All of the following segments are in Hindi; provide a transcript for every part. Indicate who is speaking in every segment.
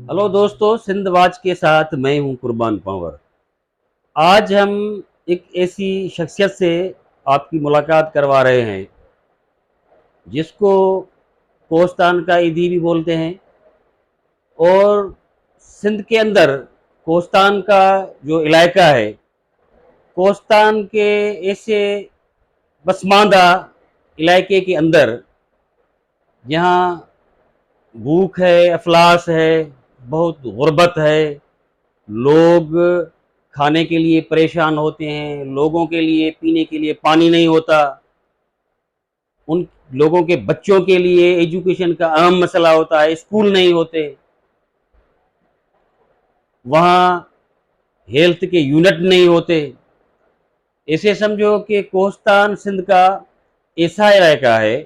Speaker 1: हेलो दोस्तों, सिंधवाज के साथ मैं हूं कुर्बान पंवर। आज हम एक ऐसी शख्सियत से आपकी मुलाकात करवा रहे हैं जिसको कोस्तान का ईदी भी बोलते हैं। और सिंध के अंदर कोस्तान का जो इलाका है, कोस्तान के ऐसे पसमानदा इलाके के अंदर जहाँ भूख है, अफलास है, बहुत गुर्बत है, लोग खाने के लिए परेशान होते हैं, लोगों के लिए पीने के लिए पानी नहीं होता, उन लोगों के बच्चों के लिए एजुकेशन का अहम मसला होता है, स्कूल नहीं होते, वहाँ हेल्थ के यूनिट नहीं होते। ऐसे समझो कि कोस्तान सिंध का ऐसा इलाका है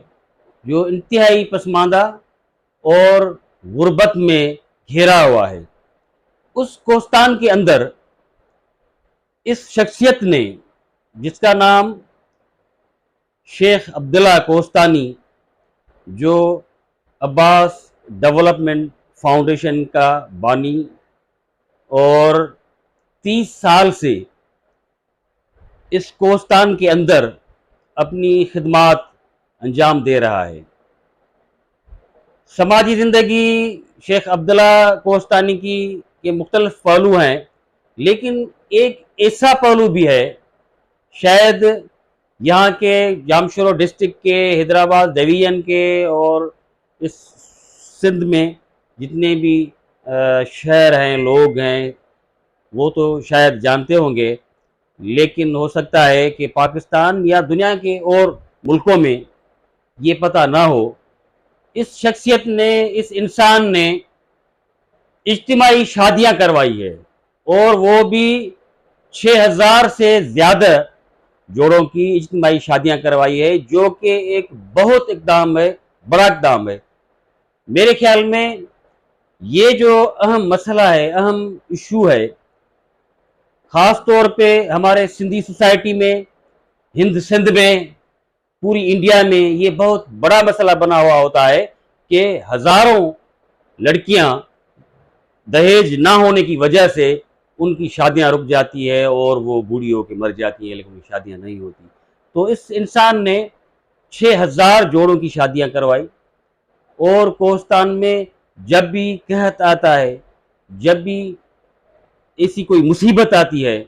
Speaker 1: जो इंतहाई पसमानदा और गुर्बत में घिरा हुआ है। उस कोस्तान के अंदर इस शख्सियत ने, जिसका नाम शेख अब्दुल्ला कोस्तानी, जो अब्बास डेवलपमेंट फाउंडेशन का बानी और 30 साल से इस कोस्तान के अंदर अपनी खिदमात अंजाम दे रहा है। समाजी ज़िंदगी शेख अब्दुल्ला कोस्तानी की के मुख्तलिफ पहलू हैं, लेकिन एक ऐसा पहलू भी है, शायद यहाँ के जामशोरो डिस्ट्रिक्ट के, हैदराबाद डिवीज़न के और इस सिंध में जितने भी शहर हैं, लोग हैं, वो तो शायद जानते होंगे, लेकिन हो सकता है कि पाकिस्तान या दुनिया के और मुल्कों में ये पता ना हो। इस शख्सियत ने, इस इंसान ने इज्तिमाई शादियां करवाई है, और वो भी 6000 से ज़्यादा जोड़ों की इज्तिमाई शादियां करवाई है, जो कि एक बहुत इक़दाम है, बड़ा इक़दाम है। मेरे ख्याल में ये जो अहम मसला है, अहम इशू है, ख़ास तौर पे हमारे सिंधी सोसाइटी में, हिंद सिंध में, पूरी इंडिया में ये बहुत बड़ा मसला बना हुआ होता है कि हज़ारों लड़कियां दहेज ना होने की वजह से उनकी शादियां रुक जाती है और वो बूढ़ी होकर मर जाती हैं, लेकिन उनकी शादियां नहीं होती। तो इस इंसान ने 6000 जोड़ों की शादियां करवाई। और कोस्तान में जब भी कहत आता है, जब भी ऐसी कोई मुसीबत आती है,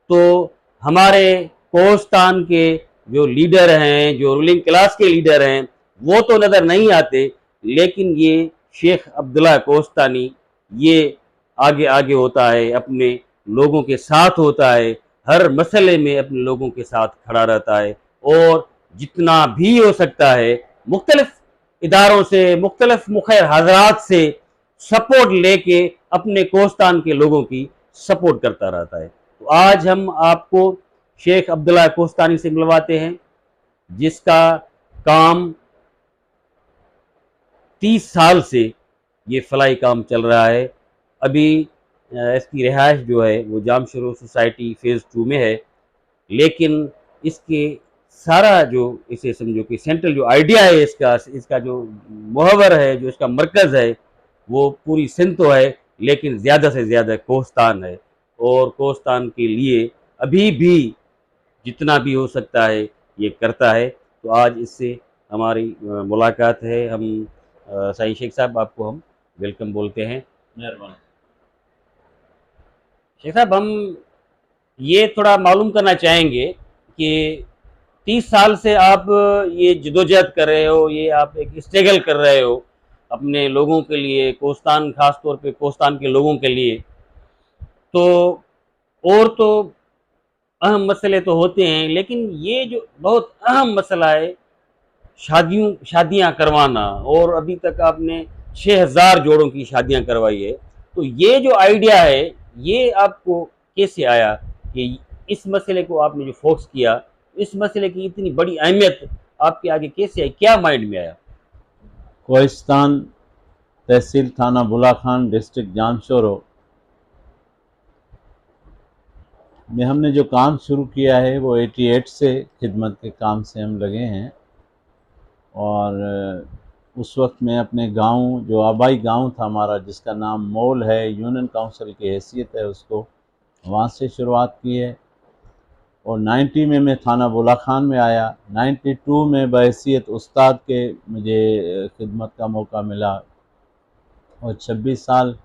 Speaker 1: तो हमारे कोस्तान के जो लीडर हैं, जो रूलिंग क्लास के लीडर हैं, वो तो नज़र नहीं आते, लेकिन ये शेख अब्दुल्ला कोस्तानी ये आगे आगे होता है, अपने लोगों के साथ होता है, हर मसले में अपने लोगों के साथ खड़ा रहता है, और जितना भी हो सकता है मुख्तलिफ इदारों से, मुख्तलिफ मुखैर हजरात से सपोर्ट लेके अपने कोस्तान के लोगों की सपोर्ट करता रहता है। तो आज हम आपको शेख अब्दुल्ला कोस्तानी से मिलवाते हैं, जिसका काम 30 साल से ये फलाई काम चल रहा है। अभी इसकी रिहाइश जो है वो जामशोरो सोसाइटी फ़ेज़ 2 में है, लेकिन इसके सारा जो, इसे समझो कि सेंट्रल जो आइडिया है इसका जो मुहव्वर है, जो इसका मरकज़ है, वो पूरी सिंध तो है, लेकिन ज़्यादा से ज़्यादा कोस्तान है। और कोस्तान के लिए अभी भी जितना भी हो सकता है ये करता है। तो आज इससे हमारी मुलाकात है। हम साईं शेख साहब, आपको हम वेलकम बोलते हैं।
Speaker 2: मेहरबानी।
Speaker 1: शेख साहब, हम ये थोड़ा मालूम करना चाहेंगे कि 30 साल से आप ये जदोजहद कर रहे हो, ये आप एक स्ट्रगल कर रहे हो अपने लोगों के लिए, कोस्तान, खास तौर पे कोस्तान के लोगों के लिए। तो और तो अहम मसले तो होते हैं, लेकिन ये जो बहुत अहम मसला है, शादियां करवाना, और अभी तक आपने 6000 जोड़ों की शादियां करवाई है। तो ये जो आइडिया है, ये आपको कैसे आया कि इस मसले को आपने जो फोकस किया, इस मसले की इतनी बड़ी अहमियत आपके आगे कैसे आई, क्या माइंड में आया?
Speaker 2: कोहिस्तान तहसील थाना बुलाखान डिस्ट्रिक्ट जामशोरो में हमने जो काम शुरू किया है वो 88 से खिदमत के काम से हम लगे हैं। और उस वक्त मैं अपने गांव, जो आबाई गांव था हमारा, जिसका नाम मोल है, यूनियन काउंसिल की हैसियत है उसको, वहाँ से शुरुआत की है। और 90 में मैं थाना बुलाखान में आया। 92 में बहैसियत उस्ताद के मुझे खिदमत का मौका मिला, और 26 साल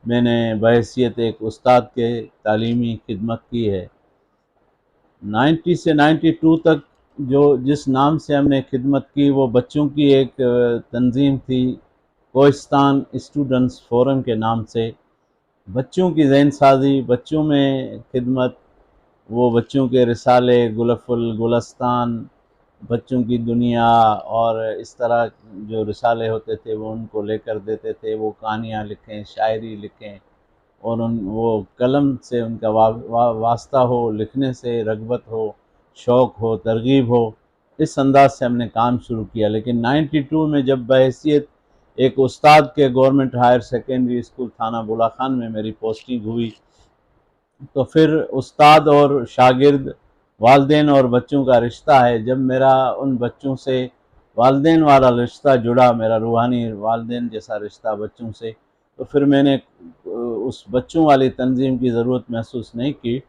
Speaker 2: मैंने बहैसियत एक उस्ताद के तालीमी खिदमत की है। 90 से 92 तक जो जिस नाम से हमने खिदमत की, वो बच्चों की एक तंजीम थी, कोहिस्तान स्टूडेंट्स फोरम के नाम से। बच्चों की ज़हन साजी, बच्चों में खिदमत, वो बच्चों के रिसाले, गुलफुल गुलस्तान, बच्चों की दुनिया, और इस तरह जो रिसाले होते थे वो उनको लेकर देते थे। वो कहानियाँ लिखें, शायरी लिखें, और उन वो कलम से उनका वास्ता हो, लिखने से रग़बत हो, शौक़ हो, तरग़ीब हो। इस अंदाज से हमने काम शुरू किया। लेकिन 92 में जब बहैसियत एक उस्ताद के गवर्नमेंट हायर सेकेंडरी स्कूल थाना बुलाखान में मेरी पोस्टिंग हुई, तो फिर उस्ताद और शागिर्द, वालदेन और बच्चों का रिश्ता है। जब मेरा उन बच्चों से वालदेन वाला रिश्ता जुड़ा, मेरा रूहानी वालदेन जैसा रिश्ता बच्चों से, तो फिर मैंने उस बच्चों वाली तंजीम की ज़रूरत महसूस नहीं की।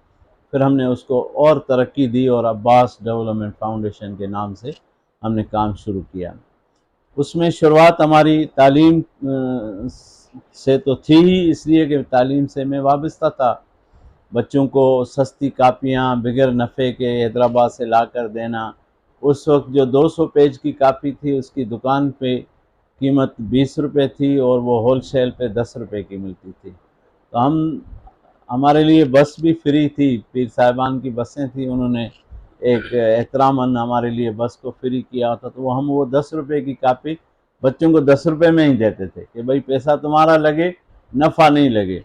Speaker 2: फिर हमने उसको और तरक्की दी, और अब्बास डेवलपमेंट फाउंडेशन के नाम से हमने काम शुरू किया। उसमें शुरुआत हमारी तालीम से तो थी ही, इसलिए कि तालीम से मैं वाबस्ता था। बच्चों को सस्ती कापियाँ बगैर नफ़े के हैदराबाद से ला कर देना। उस वक्त जो 200 पेज की कापी थी, उसकी दुकान पे कीमत 20 रुपये थी, और वो होल सेल पे 10 रुपये की मिलती थी। तो हमारे लिए बस भी फ्री थी, पीर साहिबान की बसें थी, उन्होंने एक एहतरामन हमारे लिए बस को फ्री किया होता। तो हम वो 10 रुपये की कापी बच्चों को 10 रुपये में ही देते थे कि भाई पैसा तुम्हारा लगे, नफ़ा नहीं लगे।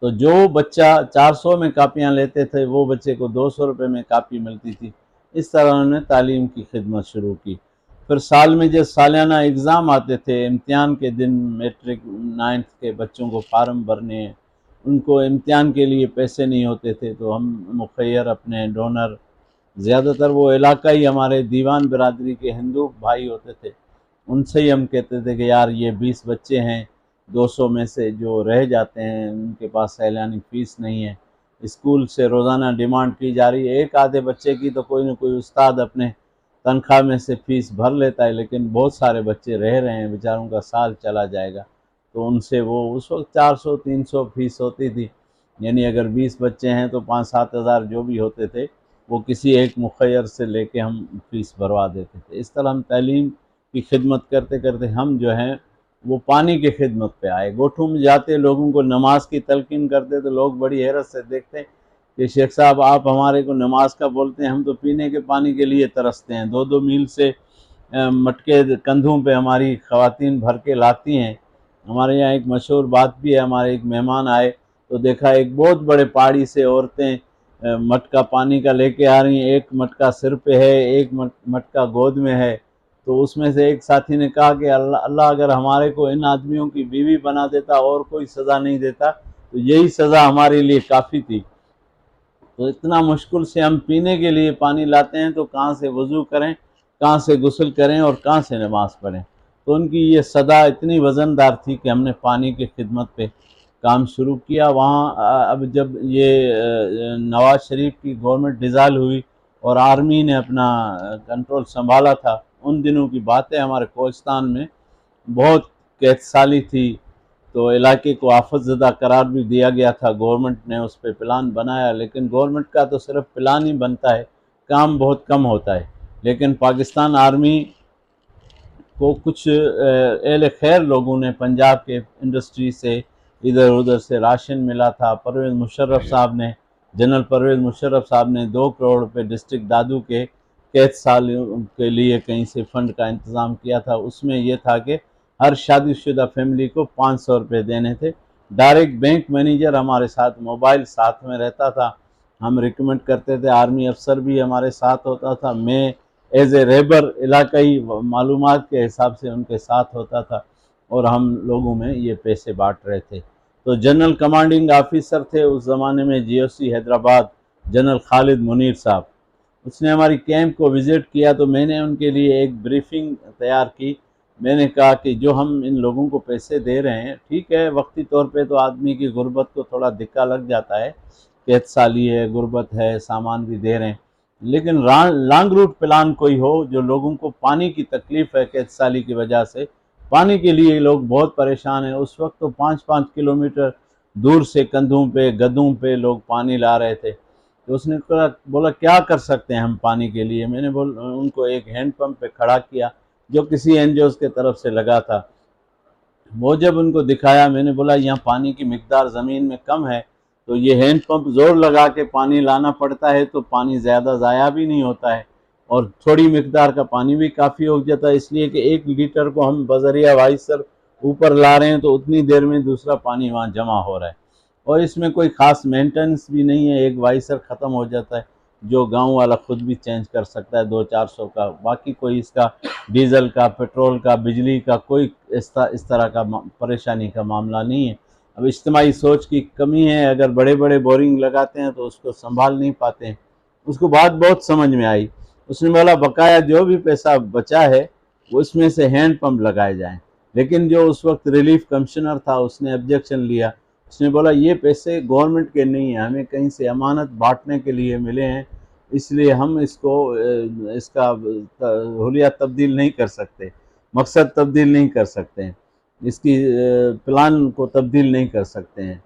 Speaker 2: तो जो बच्चा 400 में कापियाँ लेते थे, वो बच्चे को 200 रुपये में कापी मिलती थी। इस तरह उन्होंने तालीम की खिदमत शुरू की। फिर साल में जब सालाना एग्ज़ाम आते थे, इम्तिहान के दिन, मैट्रिक 9th के बच्चों को फार्म भरने हैं, उनको इम्तिहान के लिए पैसे नहीं होते थे, तो हम मुखैर अपने डोनर, ज़्यादातर वो इलाकाई हमारे दीवान बिरादरी के हिंदू भाई होते थे, उनसे ही हम कहते थे कि यार ये 20 बच्चे हैं, 200 में से जो रह जाते हैं, उनके पास सैलानी फ़ीस नहीं है, स्कूल से रोज़ाना डिमांड की जा रही है। एक आधे बच्चे की तो कोई न कोई उस्ताद अपने तनख्वाह में से फ़ीस भर लेता है, लेकिन बहुत सारे बच्चे रह रहे हैं, बेचारों का साल चला जाएगा। तो उनसे वो उस वक्त 400-300 फ़ीस होती थी, यानी अगर 20 बच्चे हैं तो 5-7 हज़ार जो भी होते थे, वो किसी एक मुखैर से लेके हम फ़ीस भरवा देते थे। इस तरह हम तालीम की खिदमत करते करते हम जो हैं वो पानी की खिदमत पे आए। गोठों में जाते, लोगों को नमाज की तलकीन करते, तो लोग बड़ी हैरत से देखते कि शेख साहब आप हमारे को नमाज का बोलते हैं, हम तो पीने के पानी के लिए तरसते हैं। 2-2 मील से मटके कंधों पे हमारी ख़वातीन भर के लाती हैं। हमारे यहाँ एक मशहूर बात भी है, हमारे एक मेहमान आए तो देखा एक बहुत बड़े पहाड़ी से औरतें मटका पानी का लेके आ रही हैं। एक मटका सिर पे है, एक मटका गोद में है। तो उसमें से एक साथी ने कहा कि अल्लाह अगर हमारे को इन आदमियों की बीवी बना देता और कोई सज़ा नहीं देता, तो यही सज़ा हमारे लिए काफ़ी थी। तो इतना मुश्किल से हम पीने के लिए पानी लाते हैं, तो कहाँ से वज़ू करें, कहाँ से गुस्ल करें, और कहाँ से नमाज़ पढ़ें। तो उनकी ये सदा इतनी वज़नदार थी कि हमने पानी की खिदमत पे काम शुरू किया। वहाँ अब जब ये नवाज़ शरीफ की गवर्नमेंट डिज़ाल हुई और आर्मी ने अपना कंट्रोल संभाला था, उन दिनों की बात है। हमारे कोहिस्तान में बहुत कैद साली थी, तो इलाके को आफतज़दा करार भी दिया गया था। गवर्नमेंट ने उस पर प्लान बनाया, लेकिन गवर्नमेंट का तो सिर्फ प्लान ही बनता है, काम बहुत कम होता है। लेकिन पाकिस्तान आर्मी को कुछ अहले खैर लोगों ने पंजाब के इंडस्ट्री से इधर उधर से राशन मिला था। परवेज़ मुशर्रफ साहब ने, जनरल परवेज़ मुशर्रफ साहब ने 2 करोड़ रुपये डिस्ट्रिक्ट दादू के कैद साल के लिए कहीं से फ़ंड का इंतज़ाम किया था। उसमें यह था कि हर शादीशुदा फैमिली को 500 रुपये देने थे। डायरेक्ट बैंक मैनेजर हमारे साथ, मोबाइल साथ में रहता था, हम रिकमेंड करते थे, आर्मी अफसर भी हमारे साथ होता था, मैं एज ए रेबर इलाकाई मालूमात के हिसाब से उनके साथ होता था, और हम लोगों में ये पैसे बांट रहे थे। तो जनरल कमांडिंग ऑफिसर थे उस ज़माने में GOC हैदराबाद, जनरल खालिद मुनीर साहब। उसने हमारी कैंप को विज़िट किया, तो मैंने उनके लिए एक ब्रीफिंग तैयार की। मैंने कहा कि जो हम इन लोगों को पैसे दे रहे हैं, ठीक है, वक्ती तौर पे तो आदमी की गुर्बत को थोड़ा धिक्का लग जाता है, कैद साली है, गुर्बत है, सामान भी दे रहे हैं, लेकिन लॉन्ग रूट प्लान कोई हो, जो लोगों को पानी की तकलीफ़ है कैद साली की वजह से, पानी के लिए लोग बहुत परेशान हैं। उस वक्त तो 5-5 किलोमीटर दूर से कंधों पे गधों पे लोग पानी ला रहे थे। तो उसने बोला क्या कर सकते हैं हम पानी के लिए। मैंने उनको एक हैंड पंप पे खड़ा किया जो किसी NGOs के तरफ से लगा था। वो जब उनको दिखाया, मैंने बोला यहाँ पानी की मिकदार ज़मीन में कम है, तो ये हैंड पंप ज़ोर लगा के पानी लाना पड़ता है, तो पानी ज़्यादा ज़ाया भी नहीं होता है और थोड़ी मिकदार का पानी भी काफ़ी हो जाता है, इसलिए कि 1 लीटर को हम बजरिया वाइसर ऊपर ला रहे हैं तो उतनी देर में दूसरा पानी वहाँ जमा हो रहा है, और इसमें कोई ख़ास मेंटेनेंस भी नहीं है। एक वाइसर ख़त्म हो जाता है, जो गांव वाला खुद भी चेंज कर सकता है 200-400 का, बाकी कोई इसका डीजल का, पेट्रोल का, बिजली का कोई इस तरह का परेशानी का मामला नहीं है। अब इज्तिमाई सोच की कमी है, अगर बड़े बड़े बोरिंग लगाते हैं तो उसको संभाल नहीं पाते हैं। उसको बात बहुत समझ में आई। उसने बोला बकाया जो भी पैसा बचा है उसमें से हैंड पंप लगाए जाएं, लेकिन जो उस वक्त रिलीफ कमिश्नर था उसने ऑब्जेक्शन लिया। उसने बोला ये पैसे गवर्नमेंट के नहीं हैं, हमें कहीं से अमानत बांटने के लिए मिले हैं, इसलिए हम इसका हुलिया तब्दील नहीं कर सकते, मकसद तब्दील नहीं कर सकते हैं, इसकी प्लान को तब्दील नहीं कर सकते हैं।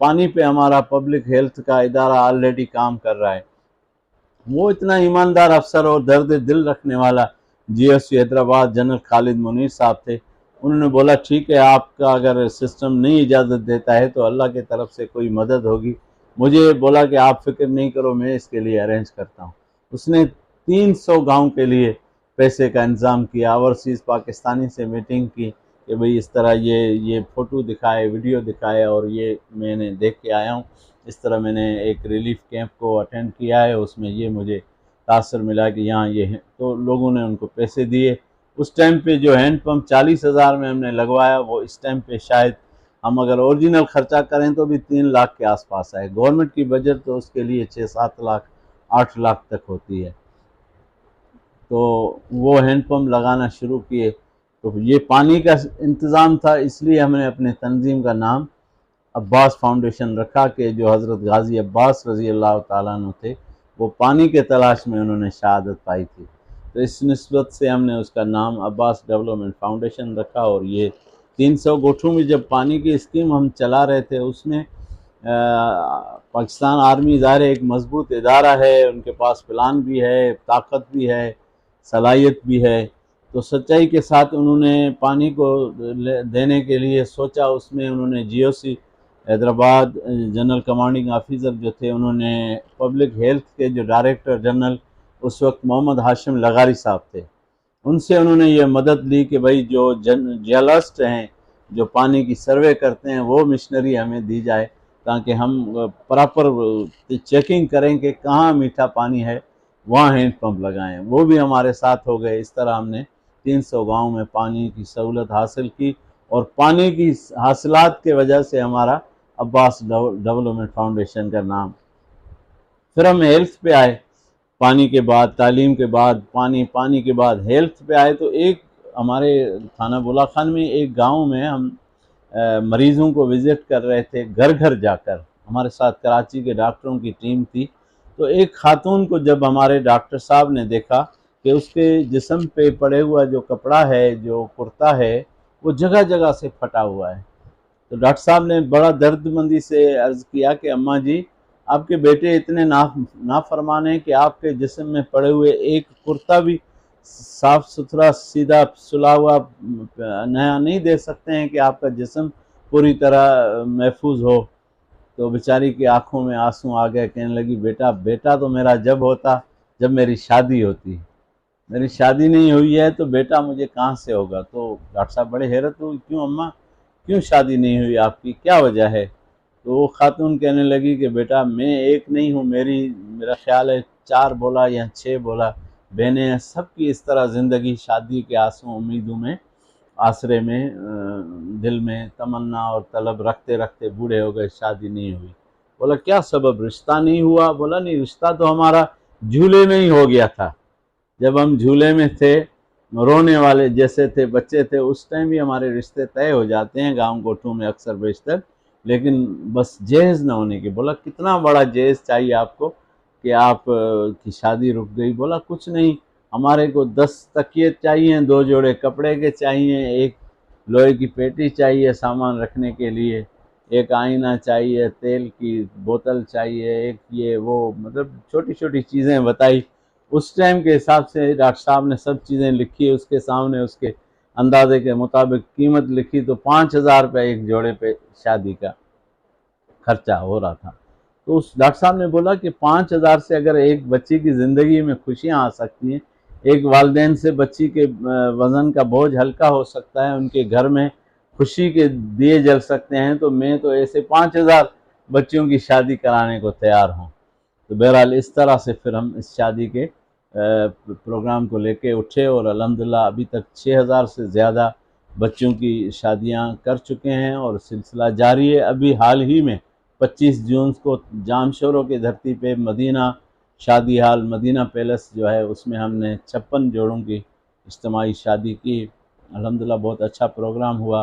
Speaker 2: पानी पे हमारा पब्लिक हेल्थ का इदारा ऑलरेडी काम कर रहा है। वो इतना ईमानदार अफसर और दर्द दिल रखने वाला GOC हैदराबाद जनरल खालिद मुनीर साहब थे। उन्होंने बोला ठीक है, आपका अगर सिस्टम नहीं इजाज़त देता है तो अल्लाह की तरफ से कोई मदद होगी। मुझे बोला कि आप फिक्र नहीं करो, मैं इसके लिए अरेंज करता हूँ। उसने 300 गांव के लिए पैसे का इंतज़ाम किया। ओवरसीज़ पाकिस्तानी से मीटिंग की कि भाई इस तरह ये फ़ोटो दिखाए, वीडियो दिखाए, और ये मैंने देख के आया हूँ, इस तरह मैंने एक रिलीफ कैंप को अटेंड किया है, उसमें ये मुझे तासर मिला कि यहाँ ये है। तो लोगों ने उनको पैसे दिए। उस टाइम पे जो हैंड पंप 40,000 में हमने लगवाया, वो इस टाइम पे शायद हम अगर ओरिजिनल खर्चा करें तो भी 3 लाख के आसपास है। गवर्नमेंट की बजट तो उसके लिए 6-7 लाख 8 लाख तक होती है। तो वो हैंड पंप लगाना शुरू किए। तो ये पानी का इंतज़ाम था, इसलिए हमने अपने तंजीम का नाम अब्बास फाउंडेशन रखा कि जो हज़रत गाजी अब्बास रज़ी अल्लाह ताला अन्हु थे, वो पानी के तलाश में उन्होंने शहादत पाई थी। तो इस निस्बत से हमने उसका नाम अब्बास डेवलपमेंट फाउंडेशन रखा। और ये 300 गोठों में जब पानी की स्कीम हम चला रहे थे, उसमें पाकिस्तान आर्मी ज़ाहिर एक मजबूत इदारा है, उनके पास प्लान भी है, ताकत भी है, सलाहियत भी है। तो सच्चाई के साथ उन्होंने पानी को देने के लिए सोचा। उसमें उन्होंने GOC Hyderabad general commanding officer जो थे, उन्होंने पब्लिक हेल्थ के जो डायरेक्टर जनरल उस वक्त मोहम्मद हाशिम लगारी साहब थे, उनसे उन्होंने ये मदद ली कि भाई जो जियोलॉजिस्ट हैं, जो पानी की सर्वे करते हैं, वो मिशनरी हमें दी जाए, ताकि हम प्रॉपर चेकिंग करें कि कहाँ मीठा पानी है, वहाँ हैंड पंप लगाएं। वो भी हमारे साथ हो गए। इस तरह हमने 300 गाँव में पानी की सहूलत हासिल की, और पानी की हासिलात के वजह से हमारा अब्बास डेवलपमेंट फाउंडेशन का नाम। फिर हम हेल्थ पे आए, पानी के बाद तालीम के बाद पानी के बाद हेल्थ पे आए। तो एक हमारे थाना बुला खान में एक गांव में हम मरीज़ों को विज़िट कर रहे थे, घर घर जाकर। हमारे साथ कराची के डॉक्टरों की टीम थी। तो एक खातून को जब हमारे डॉक्टर साहब ने देखा कि उसके जिस्म पे पड़े हुआ जो कपड़ा है, जो कुर्ता है, वो जगह जगह से फटा हुआ है। तो डॉक्टर साहब ने बड़ा दर्दमंदी से अर्ज़ किया कि अम्मा जी, आपके बेटे इतने नाफरमान हैं कि आपके जिस्म में पड़े हुए एक कुर्ता भी साफ सुथरा सीधा सुला हुआ नया नहीं दे सकते हैं कि आपका जिस्म पूरी तरह महफूज हो। तो बेचारी की आंखों में आंसू आ गए, कहने लगी बेटा बेटा तो मेरा जब होता जब मेरी शादी होती, मेरी शादी नहीं हुई है तो बेटा मुझे कहाँ से होगा। तो डॉक्टर साहब बड़े हैरत हुई, क्यों अम्मा, क्यों शादी नहीं हुई आपकी, क्या वजह है। तो वो खातून कहने लगी कि बेटा मैं एक नहीं हूँ, मेरा ख्याल है 4 बोला या 6 बोला बहनें हैं, सबकी इस तरह ज़िंदगी शादी के आंसू उम्मीदों में आसरे में दिल में तमन्ना और तलब रखते रखते बूढ़े हो गए, शादी नहीं हुई। बोला क्या सबब, रिश्ता नहीं हुआ। बोला नहीं, रिश्ता तो हमारा झूले में ही हो गया था। जब हम झूले में थे, रोने वाले जैसे थे, बच्चे थे, उस टाइम भी हमारे रिश्ते तय हो जाते हैं गांव गोठों में अक्सर बेशतर, लेकिन बस जहेज़ न होने की। बोला कितना बड़ा जहेज़ चाहिए आपको कि आप की शादी रुक गई। बोला कुछ नहीं, हमारे को 10 तकिए चाहिए, 2 जोड़े कपड़े के चाहिए, एक लोहे की पेटी चाहिए सामान रखने के लिए, एक आईना चाहिए, तेल की बोतल चाहिए, एक ये वो, मतलब छोटी छोटी चीज़ें बताई। उस टाइम के हिसाब से डॉक्टर साहब ने सब चीज़ें लिखी, उसके सामने उसके अंदाजे के मुताबिक कीमत लिखी, तो 5,000 रुपये एक जोड़े पे शादी का खर्चा हो रहा था। तो उस डॉक्टर साहब ने बोला कि 5,000 से अगर एक बच्ची की ज़िंदगी में खुशियाँ आ सकती हैं, एक वालिदैन से बच्ची के वज़न का बोझ हल्का हो सकता है, उनके घर में खुशी के दिए जल सकते हैं, तो मैं तो ऐसे 5,000 बच्चियों की शादी कराने को तैयार हूँ। तो बहरहाल इस तरह से फिर हम इस शादी के प्रोग्राम को लेके उठे और अल्हम्दुलिल्लाह अभी तक 6,000 से ज़्यादा बच्चों की शादियां कर चुके हैं और सिलसिला जारी है। अभी हाल ही में 25 जून को जामशोरों की धरती पे मदीना शादी हाल, मदीना पैलेस जो है, उसमें हमने 56 जोड़ों की इज्तिमाई शादी की। अल्हम्दुलिल्लाह बहुत अच्छा प्रोग्राम हुआ,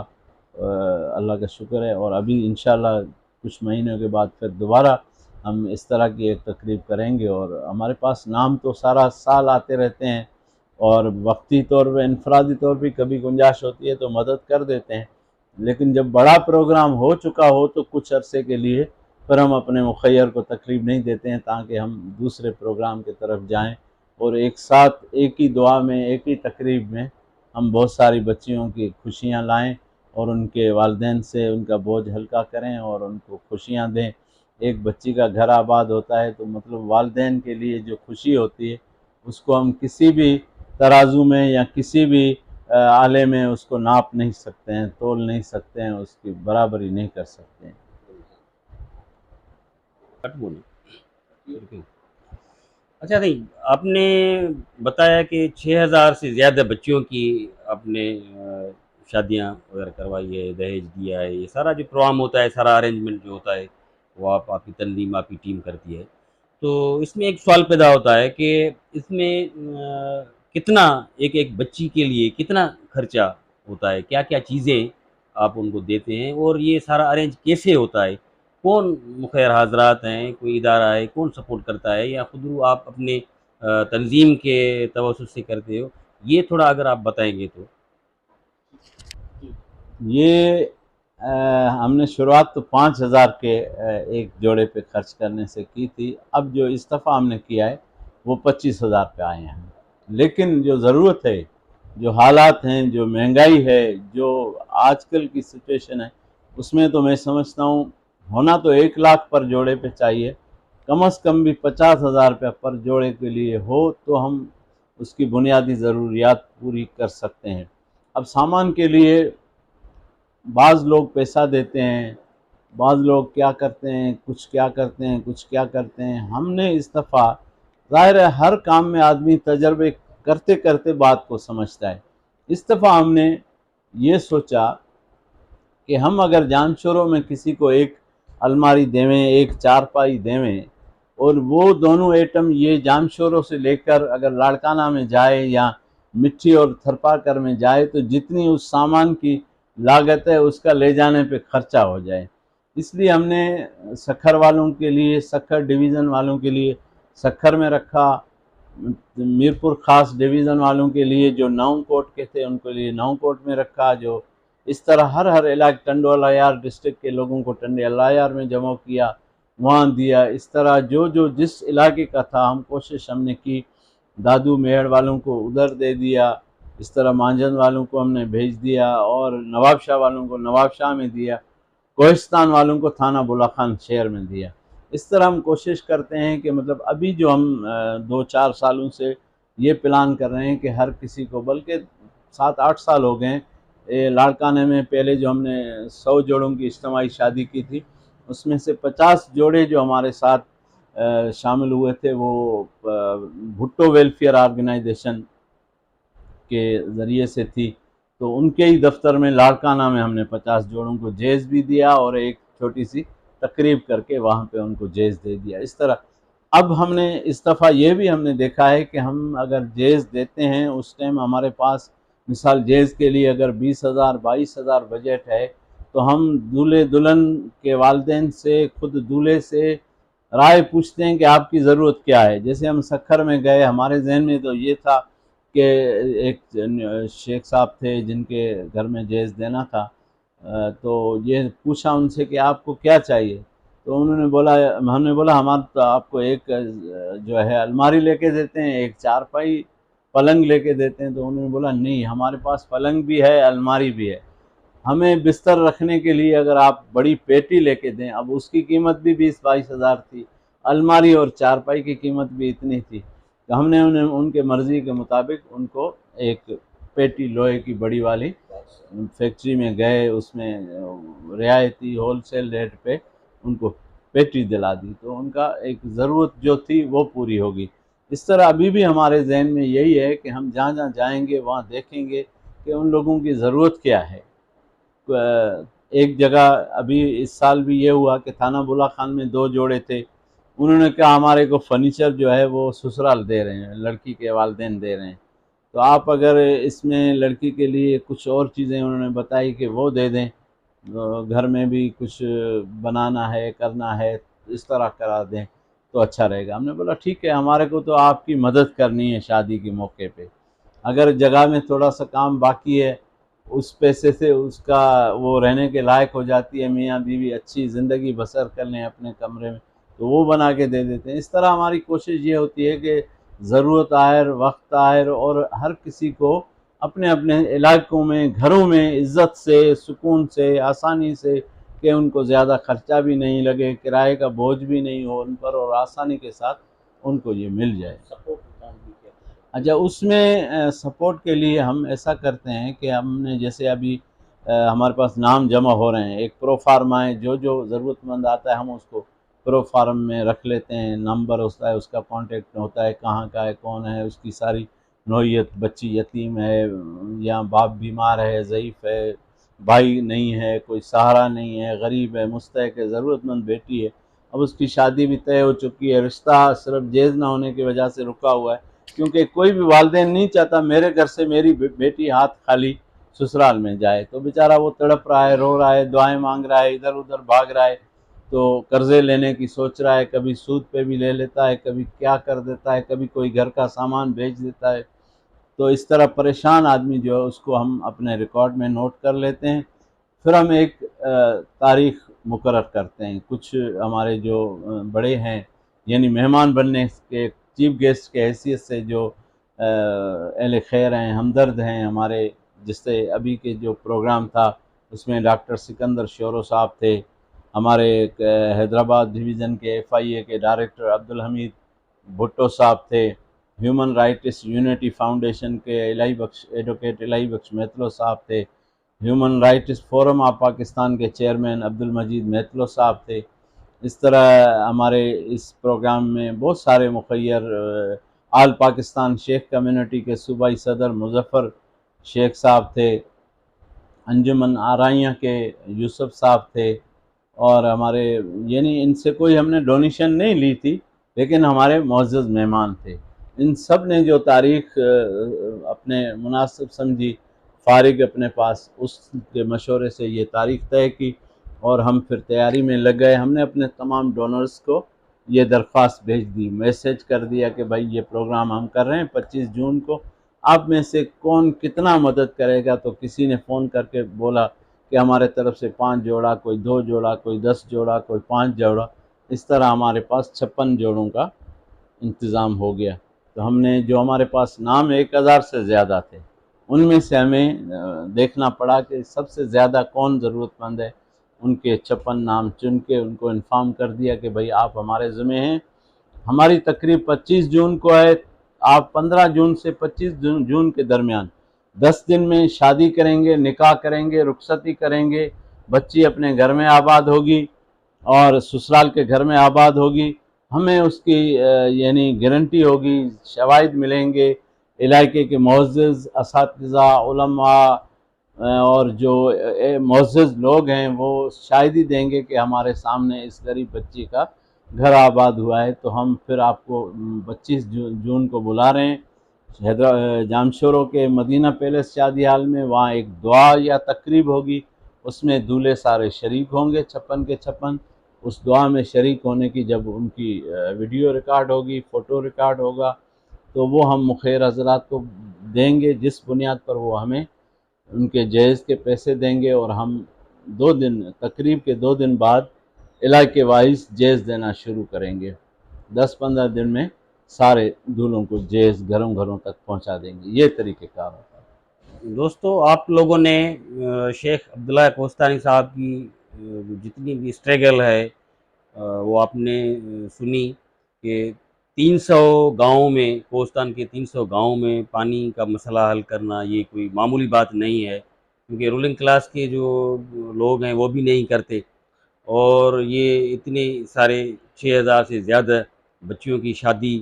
Speaker 2: अल्लाह का शुक्र है। और अभी इंशाअल्लाह कुछ महीनों के बाद फिर दोबारा हम इस तरह की एक तकरीब करेंगे। और हमारे पास नाम तो सारा साल आते रहते हैं और वक्ती तौर पर इनफरादी तौर पर कभी गुंजाइश होती है तो मदद कर देते हैं, लेकिन जब बड़ा प्रोग्राम हो चुका हो तो कुछ अरसे के लिए फिर हम अपने मुखैर को तकलीफ़ नहीं देते हैं, ताकि हम दूसरे प्रोग्राम की तरफ जाएं और एक साथ एक ही दुआ में, एक ही तकरीब में हम बहुत सारी बच्चियों की खुशियां लाएं और उनके वालिदैन से उनका बोझ हल्का करें और उनको खुशियां दें। एक बच्ची का घर आबाद होता है तो मतलब वालिदैन के लिए जो खुशी होती है उसको हम किसी भी तराजू में या किसी भी आले में उसको नाप नहीं सकते हैं, तोल नहीं सकते हैं, उसकी बराबरी नहीं कर सकते हैं।
Speaker 1: कट बोलो। बिल्कुल। अच्छा, नहीं, आपने बताया कि 6,000 से ज़्यादा बच्चियों की आपने शादियाँ वगैरह करवाई है, दहेज दिया है, ये सारा जो प्रोग्राम होता है, सारा अरेंजमेंट जो होता है, वो आपकी तंजीम, आपकी टीम करती है। तो इसमें एक सवाल पैदा होता है कि इसमें कितना एक-एक बच्ची के लिए कितना खर्चा होता है? क्या-क्या चीज़ें आप उनको देते हैं और ये सारा अरेंज कैसे होता है? कौन मुखिया हज़रात हैं, कोई इदारा है, कौन सपोर्ट करता है या खुद आप अपने तंज़ीम के तवज्जुह से करते हो? ये थोड़ा अगर आप बताएँगे तो।
Speaker 2: ये हमने शुरुआत तो 5,000 के एक जोड़े पे खर्च करने से की थी। अब जो इस दफ़ा हमने किया है वो 25,000 पे आए हैं। लेकिन जो ज़रूरत है, जो हालात हैं, जो महंगाई है, जो आजकल की सिचुएशन है, उसमें तो मैं समझता हूँ होना तो 1 लाख पर जोड़े पे चाहिए, कम से कम भी 50,000 रुपया पर जोड़े के लिए हो तो हम उसकी बुनियादी ज़रूरियात पूरी कर सकते हैं। अब सामान के लिए बाज़ लोग पैसा देते हैं, बाज़ लोग क्या करते हैं, कुछ क्या करते हैं, कुछ क्या करते हैं। हमने इस दफ़ा, ज़ाहिर है हर काम में आदमी तजर्बे करते करते बात को समझता है, इस दफ़ा हमने ये सोचा कि हम अगर जानशोरों में किसी को एक अलमारी देवें, एक चारपाई देवें और वो दोनों आइटम ये जानशोरों से लेकर अगर लाड़काना में जाए या मिट्टी और थरपाकर में जाए तो जितनी उस सामान की लागत है उसका ले जाने पे खर्चा हो जाए। इसलिए हमने सखर वालों के लिए, सखर डिवीज़न वालों के लिए सखर में रखा, मीरपुर ख़ास डिवीज़न वालों के लिए जो नौकोट के थे उनके लिए नौकोट में रखा, जो इस तरह हर हर इलाके टंडोलायार डिस्ट्रिक्ट के लोगों को टंडोलायार में जमा किया, वहाँ दिया। इस तरह जो जो जिस इलाके का था हम कोशिश हमने की, दादू मेहड़ वालों को उधर दे दिया, इस तरह मांझन वालों को हमने भेज दिया, और नवाब शाह वालों को नवाब शाह में दिया, कोहिस्तान वालों को थाना बुला खान शहर में दिया। इस तरह हम कोशिश करते हैं कि मतलब अभी जो हम 2-4 सालों से ये प्लान कर रहे हैं कि हर किसी को, बल्कि 7-8 साल हो गए, लाड़काने में पहले जो हमने 100 जोड़ों की इज्तिमाई शादी की थी, उसमें से 50 जोड़े जो हमारे साथ शामिल हुए थे वो भुट्टो वेलफेयर ऑर्गेनाइजेशन के ज़रिए से थी। तो उनके ही दफ्तर में लाड़काना में हमने 50 जोड़ों को जेज़ भी दिया और एक छोटी सी तकरीब करके वहाँ पे उनको जेज़ दे दिया। इस तरह अब हमने इस दफ़ा ये भी हमने देखा है कि हम अगर जेज़ देते हैं, उस टाइम हमारे पास मिसाल जेज़ के लिए अगर 20,000 22,000 बजट है, तो हम दूल्हे दुल्हन के वालिदैन से, खुद दूल्हे से राय पूछते हैं कि आपकी ज़रूरत क्या है। जैसे हम सखर में गए, हमारे जहन में तो ये था कि एक शेख साहब थे जिनके घर में जेज़ देना था, तो ये पूछा उनसे कि आपको क्या चाहिए, तो उन्होंने बोला, हमने बोला हमारा तो आपको एक जो है अलमारी लेके देते हैं, एक चारपाई पलंग लेके देते हैं। तो उन्होंने बोला नहीं, हमारे पास पलंग भी है, अलमारी भी है, हमें बिस्तर रखने के लिए अगर आप बड़ी पेटी लेके दें। अब उसकी कीमत भी 20-22 हज़ार थी, अलमारी और चारपाई की कीमत भी इतनी थी। तो हमने उन्हें उनके मर्ज़ी के मुताबिक उनको एक पेटी लोहे की बड़ी वाली फैक्ट्री में गए, उसमें रियायती होलसेल रेट पे उनको पेटी दिला दी, तो उनका एक ज़रूरत जो थी वो पूरी होगी। इस तरह अभी भी हमारे जहन में यही है कि हम जहाँ जहाँ जाएंगे वहाँ देखेंगे कि उन लोगों की ज़रूरत क्या है। एक जगह अभी इस साल भी ये हुआ कि थाना बुला खान में 2 जोड़े थे, उन्होंने कहा हमारे को फर्नीचर जो है वो ससुराल दे रहे हैं, लड़की के वालिदैन दे रहे हैं, तो आप अगर इसमें लड़की के लिए कुछ और चीज़ें उन्होंने बताई कि वो दे दें, घर में भी कुछ बनाना है, करना है, इस तरह करा दें तो अच्छा रहेगा। हमने बोला ठीक है, हमारे को तो आपकी मदद करनी है शादी के मौके पे, अगर जगह में थोड़ा सा काम बाकी है, उस पैसे से उसका वो रहने के लायक हो जाती है, मियाँ बीवी अच्छी ज़िंदगी बसर कर लें अपने कमरे में, तो वो बना के दे देते हैं। इस तरह हमारी कोशिश ये होती है कि ज़रूरत आयर, वक्त आयर, और हर किसी को अपने अपने इलाकों में, घरों में इज़्ज़त से, सुकून से, आसानी से, कि उनको ज़्यादा ख़र्चा भी नहीं लगे, किराए का बोझ भी नहीं हो उन पर, और आसानी के साथ उनको ये मिल जाए। अच्छा, उसमें सपोर्ट के लिए हम ऐसा करते हैं कि हमने जैसे अभी हमारे पास नाम जमा हो रहे हैं, एक प्रो फार्मा है, जो जो ज़रूरतमंद आता है हम उसको प्रो फार्म में रख लेते हैं, नंबर होता है, उसका कांटेक्ट होता है, कहाँ का है, कौन है, उसकी सारी नौइयत, बच्ची यतीम है या बाप बीमार है, ज़ईफ़ है, भाई नहीं है, कोई सहारा नहीं है, गरीब है, मुस्तहक़ है, ज़रूरतमंद बेटी है, अब उसकी शादी भी तय हो चुकी है, रिश्ता सिर्फ जेज़ ना होने की वजह से रुका हुआ है, क्योंकि कोई भी वालिदैन नहीं चाहता मेरे घर से मेरी बेटी हाथ खाली ससुराल में जाए। तो बेचारा वो तड़प रहा है, रो रहा है, दुआएं मांग रहा है, इधर उधर भाग रहा है, तो कर्ज़े लेने की सोच रहा है, कभी सूद पे भी ले लेता है, कभी क्या कर देता है, कभी कोई घर का सामान बेच देता है। तो इस तरह परेशान आदमी जो है उसको हम अपने रिकॉर्ड में नोट कर लेते हैं। फिर हम एक तारीख़ मुकर्रर करते हैं। कुछ हमारे जो बड़े हैं, यानी मेहमान बनने के, चीफ गेस्ट के हैसियत से जो अहले खैर हैं, हमदर्द हैं हमारे, जिससे अभी के जो प्रोग्राम था उसमें डॉक्टर सिकंदर शोरो साहब थे, हमारे हैदराबाद डिवीज़न के FIA के डायरेक्टर अब्दुल हमीद भुट्टो साहब थे, ह्यूमन राइट्स यूनिटी फाउंडेशन के इलाही बख्श एडवोकेट इलाही बख्श मेतलो साहब थे, human rights forum of Pakistan के चेयरमैन अब्दुल मजीद मेतलो साहब थे। इस तरह हमारे इस प्रोग्राम में बहुत सारे मुखय्यर आल पाकिस्तान शेख कम्युनिटी के सूबाई सदर मुज़फ़्फ़र शेख साहब थे, अंजुमन आराइयाँ के यूसुफ साहब थे, और हमारे, यानी इनसे कोई हमने डोनेशन नहीं ली थी, लेकिन हमारे मुअज़्ज़ज़ मेहमान थे। इन सब ने जो तारीख़ अपने मुनासिब समझी, फ़ारिग अपने पास, उसके मशवरे से ये तारीख़ तय की, और हम फिर तैयारी में लग गए। हमने अपने तमाम डोनर्स को ये दरख्वास्त भेज दी, मैसेज कर दिया कि भाई ये प्रोग्राम हम कर रहे हैं 25 जून को, आप में से कौन कितना मदद करेगा। तो किसी ने फ़ोन करके बोला कि हमारे तरफ से 5 जोड़ा, कोई 2 जोड़ा, कोई 10 जोड़ा, कोई 5 जोड़ा। इस तरह हमारे पास 56 जोड़ों का इंतज़ाम हो गया। तो हमने जो हमारे पास नाम 1000 से ज़्यादा थे, उनमें से हमें देखना पड़ा कि सबसे ज़्यादा कौन ज़रूरतमंद है। उनके 56 नाम चुन के उनको इन्फॉर्म कर दिया कि भाई आप हमारे ज़िम्मे हैं। हमारी तकरीब 25 जून को है। आप 15 जून से 25 जून के दरमियान 10 दिन में शादी करेंगे, निकाह करेंगे, रुखसती करेंगे, बच्ची अपने घर में आबाद होगी और ससुराल के घर में आबाद होगी। हमें उसकी यानी गारंटी होगी, शवाहिद मिलेंगे, इलाके के मुअज़्ज़िज़, असातिज़ा, उलमा और जो मुअज़्ज़िज़ लोग हैं वो शाहिदी देंगे कि हमारे सामने इस गरीब बच्ची का घर आबाद हुआ है। तो हम फिर आपको 25 जून को बुला रहे हैं जामशोरों के मदीना पैलेस शादी हाल में। वहाँ एक दुआ या तकरीब होगी, उसमें दूल्हे सारे शरीक होंगे, 56 के 56। उस दुआ में शरीक होने की जब उनकी वीडियो रिकॉर्ड होगी, फ़ोटो रिकॉर्ड होगा, तो वो हम मुखिर हज़रात को देंगे, जिस बुनियाद पर वो हमें उनके जहेज़ के पैसे देंगे। और हम 2 दिन, तकरीब के 2 दिन बाद इलाके वाइज जहेज़ देना शुरू करेंगे। 10-15 दिन में सारे दूल्हों को जहेज़ घरों घरों तक पहुंचा देंगे। ये तरीक़ेकार होता है।
Speaker 1: दोस्तों, आप लोगों ने शेख अब्दुल्ला कोस्तानी साहब की जितनी भी स्ट्रगल है वो आपने सुनी कि 300 गाँव में, कोस्तान के 300 गाँव में पानी का मसला हल करना ये कोई मामूली बात नहीं है, क्योंकि रूलिंग क्लास के जो लोग हैं वो भी नहीं करते। और ये इतने सारे 6000 से ज़्यादा बच्चियों की शादी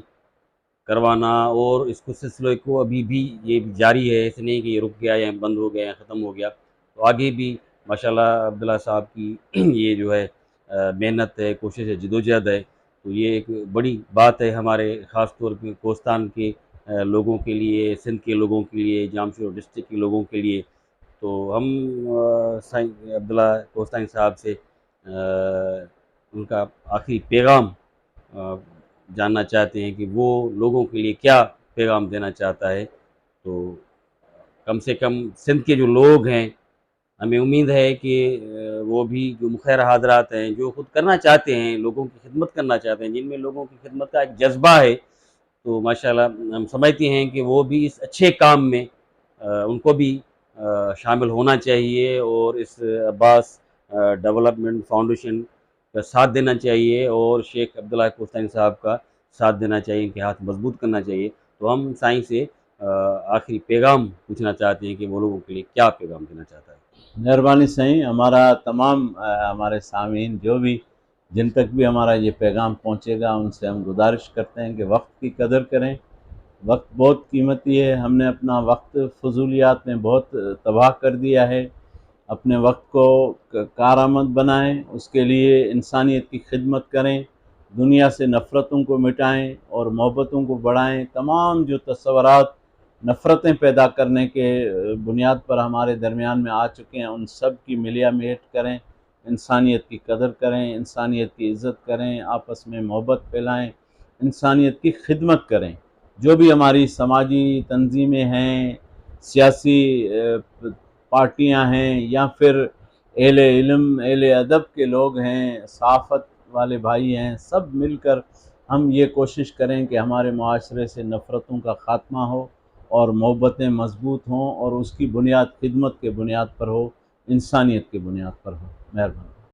Speaker 1: करवाना, और इसको सिलसिले को अभी भी ये जारी है, ऐसे नहीं कि ये रुक गया या बंद हो गया या ख़त्म हो गया। तो आगे भी माशाल्लाह अब्दुल्ला साहब की ये जो है मेहनत है, कोशिश है, जद्दोजहद है। तो ये एक बड़ी बात है हमारे ख़ास तौर पे कोस्तान के लोगों के लिए, सिंध के लोगों के लिए, जामशोर डिस्ट्रिक्ट के लोगों के लिए। तो हम साईं अब्दुल्ला कोस्तानी साहब से उनका आखिरी पैगाम अ, जानना चाहते हैं कि वो लोगों के लिए क्या पैगाम देना चाहता है। तो कम से कम सिंध के जो लोग हैं, हमें उम्मीद है कि वो भी जो मुखिर हज़रात हैं, जो खुद करना चाहते हैं, लोगों की खिदमत करना चाहते हैं, जिनमें लोगों की खिदमत का एक जज़्बा है, तो माशाल्लाह हम समझते हैं कि वो भी इस अच्छे काम में उनको भी शामिल होना चाहिए और इस अब्बास डेवलपमेंट फाउंडेशन का साथ देना चाहिए और शेख अब्दुल्ला कोस्तानी साहब का साथ देना चाहिए, इनके हाथ मजबूत करना चाहिए। तो हम साईं से आखिरी पैगाम पूछना चाहते हैं कि वो लोगों के लिए क्या पैगाम देना चाहता है।
Speaker 2: मेहरबानी साईं, हमारा तमाम हमारे सामीन जो भी जिन तक भी हमारा ये पैगाम पहुँचेगा, उनसे हम गुजारिश करते हैं कि वक्त की कदर करें। वक्त बहुत कीमती है। हमने अपना वक्त फजूलियात में बहुत तबाह कर दिया है। अपने वक्त को कारआमद बनाएं, उसके लिए इंसानियत की खिदमत करें, दुनिया से नफ़रतों को मिटाएं और मोहब्बतों को बढ़ाएं। तमाम जो तस्वुरात नफ़रतें पैदा करने के बुनियाद पर हमारे दरमियान में आ चुके हैं, उन सब की मिलिया मेट करें, इंसानियत की कदर करें, इंसानियत की इज़्ज़त करें, आपस में मोहब्बत फैलाएं, इंसानियत की खिदमत करें। जो भी हमारी समाजी तंजीमें हैं, सियासी पार्टियां हैं या फिर अहले इल्म, अहले अदब के लोग हैं, सहाफ़त वाले भाई हैं, सब मिलकर हम ये कोशिश करें कि हमारे मुआशरे से नफ़रतों का ख़ात्मा हो और मोहब्बतें मज़बूत हों और उसकी बुनियाद खिदमत के बुनियाद पर हो, इंसानियत की बुनियाद पर हो। मेहरबानी।